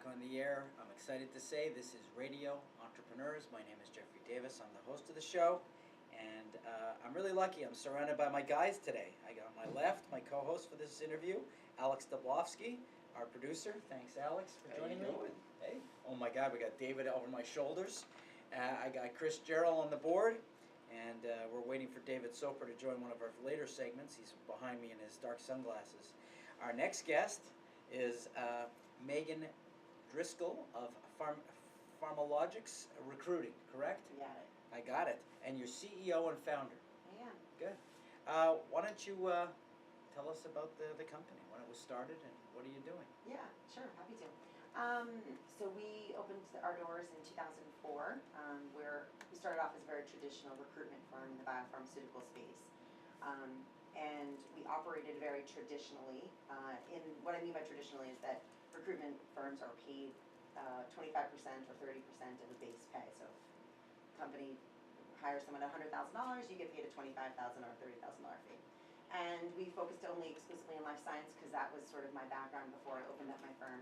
back on the air. I'm excited to say this is Radio Entrepreneurs. My name is Jeffrey Davis. I'm the host of the show, and I'm really lucky. I'm surrounded by my guys today. I got on my left, my co-host for this interview, Alex Dablofsky, our producer. Thanks, Alex, for joining me. Hey. Oh my God, we got David over my shoulders. I got Chris Gerald on the board, and we're waiting for David Soper to join one of our later segments. He's behind me in his dark sunglasses. Our next guest is Megan Driscoll of Pharmalogics Recruiting, correct? You got it. I got it. And you're CEO and founder. I am. Good. Why don't you tell us about the company, when it was started, and what are you doing? Yeah, sure, happy to. So we opened our doors in 2004. We started off as a very traditional recruitment firm in the biopharmaceutical space. And we operated very traditionally. What I mean by traditionally is that recruitment firms are paid 25% or 30% of the base pay. So if a company hires someone at $100,000, you get paid a $25,000 or $30,000 fee. And we focused only exclusively on life science because that was sort of my background before I opened up my firm.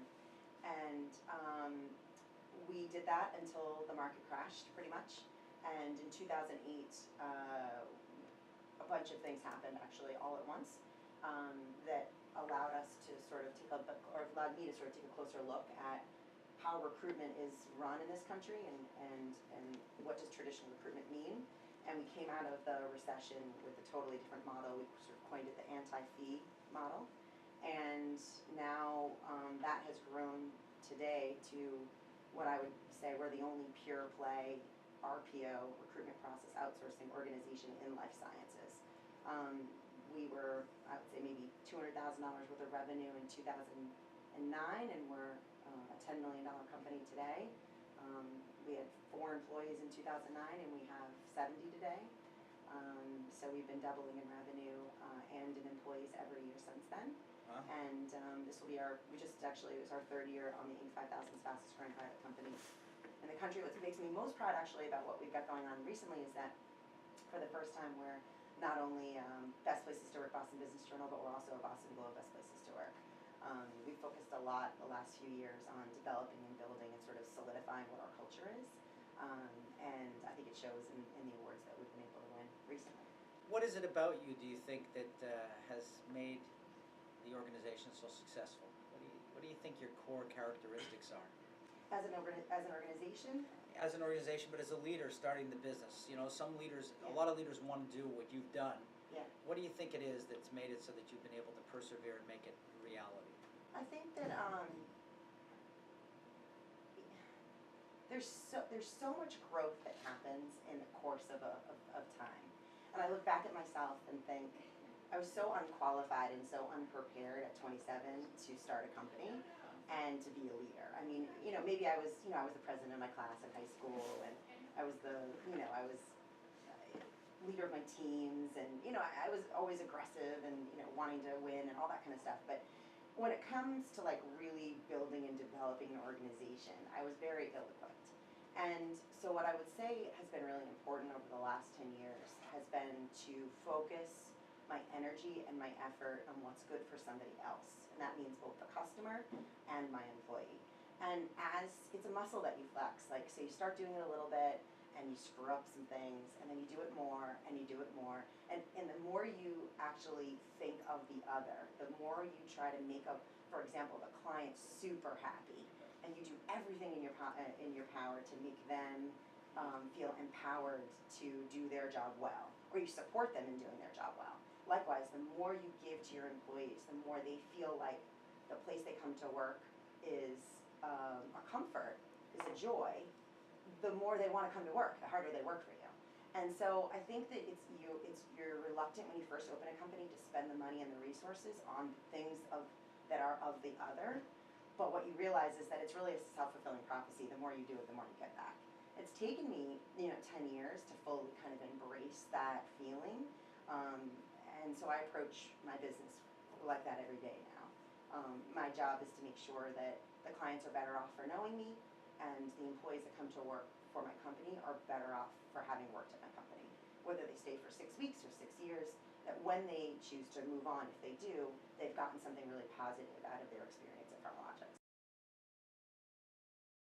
And we did that until the market crashed, pretty much. And in 2008, a bunch of things happened actually all at once that allowed us to sort of allowed me to sort of take a closer look at how recruitment is run in this country and what does traditional recruitment mean. And we came out of the recession with a totally different model. We sort of coined it the anti-fee model. And now that has grown today to what I would say we're the only pure play RPO, recruitment process outsourcing organization in life sciences. We were, I would say, maybe $200,000 worth of revenue in 2009, and we're a $10 million company today. We had 4 employees in 2009, and we have 70 today. So we've been doubling in revenue and in employees every year since then. Wow. And this will be it was our 3rd year on the Inc. 5000's fastest growing private company in the country. What makes me most proud actually about what we've got going on recently is that for the first time we're not only Best Places to Work Boston Business Journal, but we're also a Boston Globe Best Places to Work. We've focused a lot the last few years on developing and building and sort of solidifying what our culture is. And I think it shows in the awards that we've been able to win recently. What is it about you, do you think, that has made the organization so successful? What do you think your core characteristics are? As an organization? As an organization, but as a leader starting the business. You know, some leaders, a lot of leaders want to do what you've done. Yeah. What do you think it is that's made it so that you've been able to persevere and make it a reality? I think that there's so much growth that happens in the course of time. And I look back at myself and think, I was so unqualified and so unprepared at 27 to start a company and to be a leader. I mean, maybe I was the president of my class in high school, and I was leader of my teams, and I was always aggressive and wanting to win and all that kind of stuff. But when it comes to like really building and developing an organization, I was very ill-equipped. And so what I would say has been really important over the last 10 years has been to focus my energy and my effort on what's good for somebody else. And that means both the customer and my employee. And it's a muscle that you flex, so you start doing it a little bit and you screw up some things, and then you do it more and you do it more. And the more you actually think of the other, the more you try to make for example, the client super happy, and you do everything in your power to make them feel empowered to do their job well, or you support them in doing their job well. Likewise, the more you give to your employees, the more they feel like the place they come to work is a comfort, is a joy, the more they want to come to work, the harder they work for you. And so I think that you're reluctant when you first open a company to spend the money and the resources on things that are of the other. But what you realize is that it's really a self-fulfilling prophecy. The more you do it, the more you get back. It's taken me 10 years to fully kind of embrace that feeling. And so I approach my business like that every day now. My job is to make sure that the clients are better off for knowing me, and the employees that come to work for my company are better off for having worked at my company. Whether they stay for 6 weeks or 6 years, that when they choose to move on, if they do, they've gotten something really positive out of their experience at Pharmalogics.